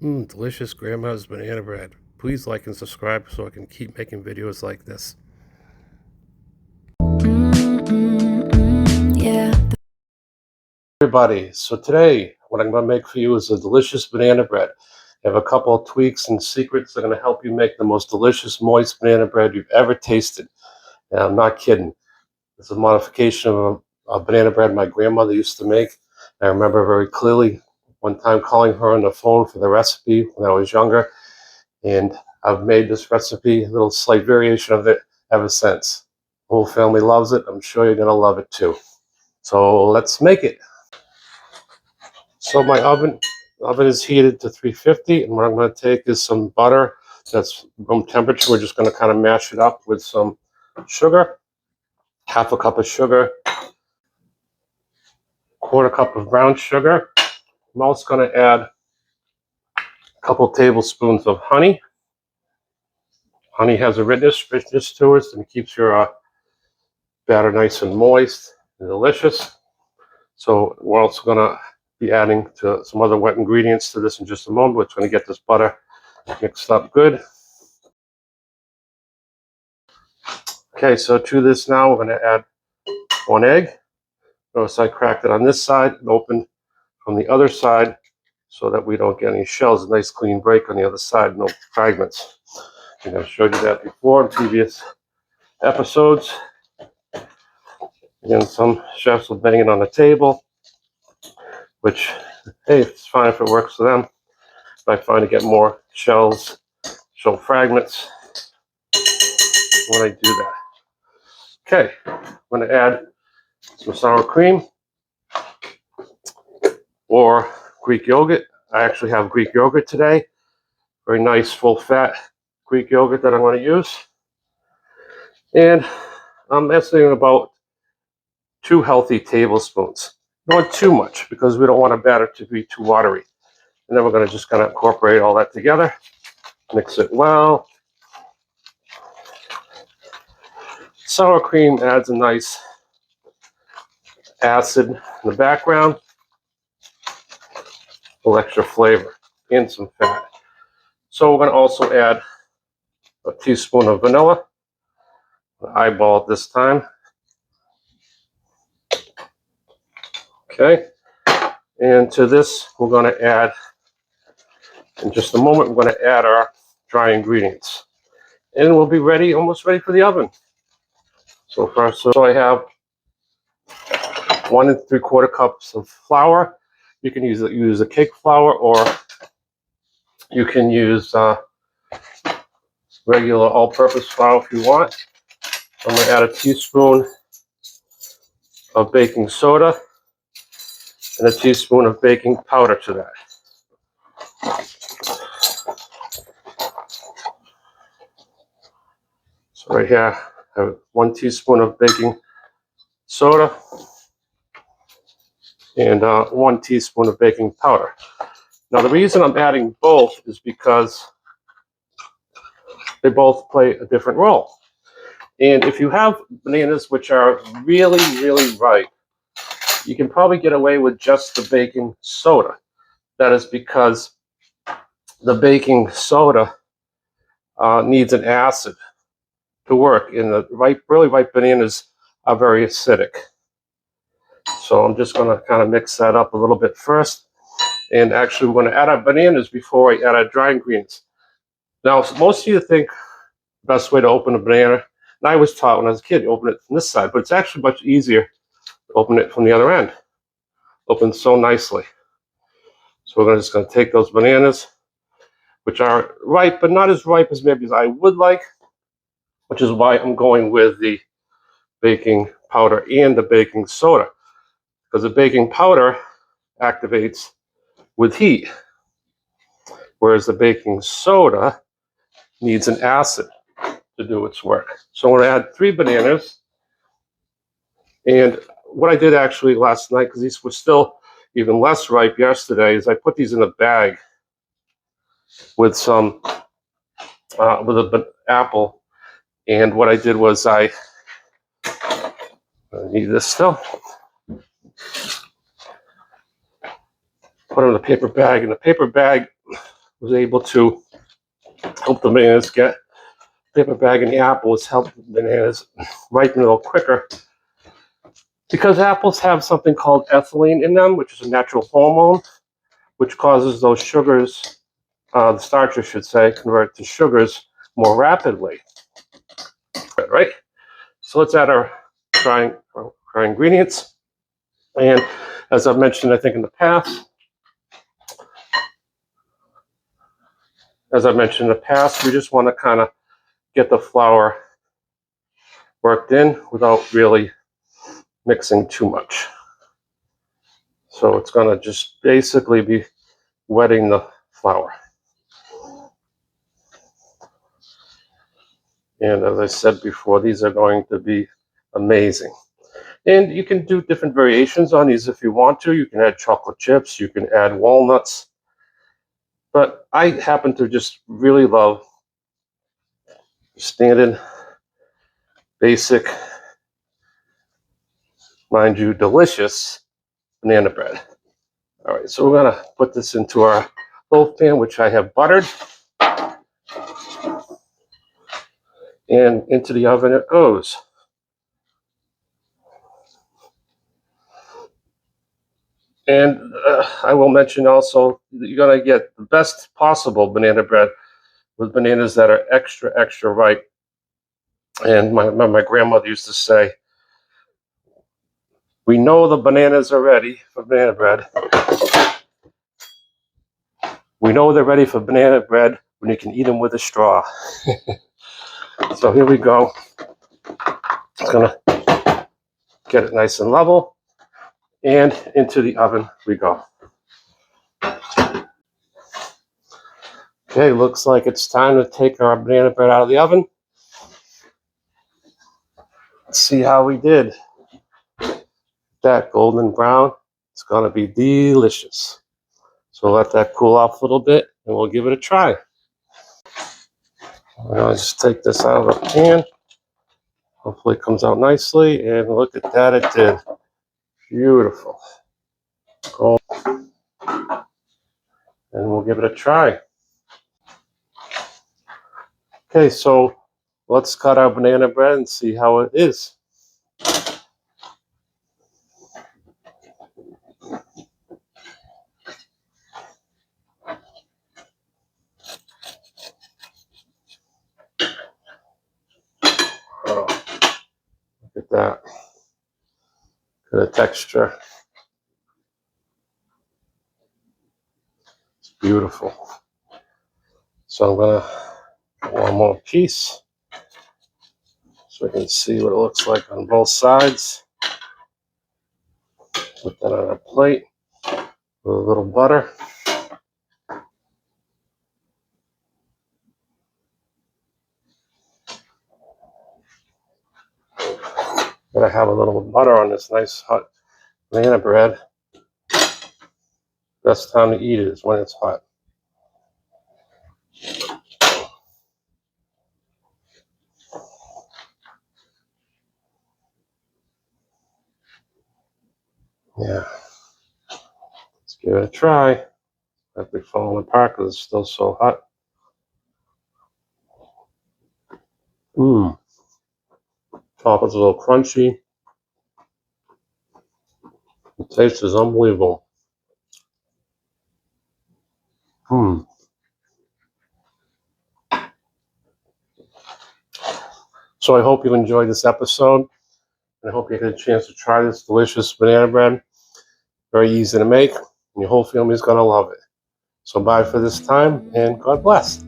Delicious grandma's banana bread. Please like and subscribe so I can keep making videos like this. Yeah. Everybody, so today what I'm going to make for you is a delicious banana bread. I have a couple of tweaks and secrets that are going to help you make the most delicious moist banana bread you've ever tasted. And I'm not kidding. It's a modification of a banana bread my grandmother used to make. I remember very clearly one time calling her on the phone for the recipe when I was younger. And I've made this recipe, a little slight variation of it ever since. The whole family loves it. I'm sure you're going to love it too. So let's make it. So my oven is heated to 350, and what I'm going to take is some butter that's room temperature. We're just going to kind of mash it up with some sugar, half a cup of sugar, quarter cup of brown sugar. I'm also going to add a couple tablespoons of honey. Honey has a richness to it, and it keeps your batter nice and moist and delicious. So we're also going to be adding to some other wet ingredients to this in just a moment. We're going to get this butter mixed up good. Okay, so to this now, we're going to add one egg. Notice I cracked it on this side and opened from the other side so that we don't get any shells. A nice clean break on the other side, no fragments. I think I've showed you that before in previous episodes. Again, some chefs will bang it on the table, which, hey, it's fine if it works for them. If I find to get more shells, shell fragments when I do that. Okay, I'm going to add some sour cream or Greek yogurt. I actually have Greek yogurt today. Very nice, full fat Greek yogurt that I'm going to use. And I'm estimating about 2 healthy tablespoons. Not too much because we don't want a batter to be too watery. And then we're going to just kind of incorporate all that together. Mix it well. Sour cream adds a nice acid in the background, a little extra flavor and some fat. So we're going to also add a teaspoon of vanilla, eyeball it this time. Okay, and to this we're going to add, in just a moment, we're going to add our dry ingredients. And we'll be ready, almost ready for the oven. So first, so I have 1 3/4 cups of flour. You can use a cake flour, or you can use regular all-purpose flour if you want. I'm going to add a teaspoon of baking soda and a teaspoon of baking powder to that. So right here, I have 1 teaspoon of baking soda and 1 teaspoon of baking powder. Now the reason I'm adding both is because they both play a different role. And if you have bananas which are really, really ripe, you can probably get away with just the baking soda. That is because the baking soda needs an acid to work, and the really ripe bananas are very acidic. So I'm just going to kind of mix that up a little bit first. And actually, we're going to add our bananas before I add our dry ingredients. Now, most of you think the best way to open a banana, and I was taught when I was a kid, you open it from this side, but it's actually much easier to open it from the other end. Opens so nicely. So we're just going to take those bananas, which are ripe, but not as ripe as maybe as I would like, which is why I'm going with the baking powder and the baking soda, because the baking powder activates with heat, whereas the baking soda needs an acid to do its work. So I'm going to add 3 bananas. And what I did actually last night, because these were still even less ripe yesterday, is I put these in a bag with some with an apple. And what I did was I need this still. Put them in a paper bag. And the paper bag was able to help the bananas get paper bag in the apples, help the bananas ripen a little quicker. Because apples have something called ethylene in them, which is a natural hormone, which causes those sugars, the starch I should say, convert to sugars more rapidly. Right? So let's add our dry ingredients. And as I've mentioned, I think in the past, we just want to kind of get the flour worked in without really mixing too much. So it's going to just basically be wetting the flour. And as I said before, these are going to be amazing. And you can do different variations on these if you want to. You can add chocolate chips, you can add walnuts. But I happen to just really love standard, basic, mind you, delicious banana bread. All right, so we're going to put this into our loaf pan, which I have buttered. And into the oven it goes. And I will mention also that you're going to get the best possible banana bread with bananas that are extra, extra ripe. And my grandmother used to say, we know the bananas are ready for banana bread. We know they're ready for banana bread when you can eat them with a straw. So here we go. It's going to get it nice and level. And into the oven we go. Okay, looks like it's time to take our banana bread out of the oven. Let's see how we did. That golden brown, it's going to be delicious. So let that cool off a little bit and we'll give it a try. I'll just take this out of the pan. Hopefully it comes out nicely, and look at that, it did. Beautiful. Cool. And we'll give it a try. Okay, so let's cut our banana bread and see how it is. Oh, look at that. Look at the texture. It's beautiful. So I'm going to get one more piece so we can see what it looks like on both sides. Put that on a plate with a little butter. Gotta have a little butter on this nice hot banana bread. Best time to eat it is when it's hot. Yeah. Let's give it a try. I've been falling apart because it's still so hot. Top is a little crunchy. The taste is unbelievable. So I hope you enjoyed this episode. And I hope you get a chance to try this delicious banana bread. Very easy to make. And your whole family is going to love it. So bye for this time, and God bless.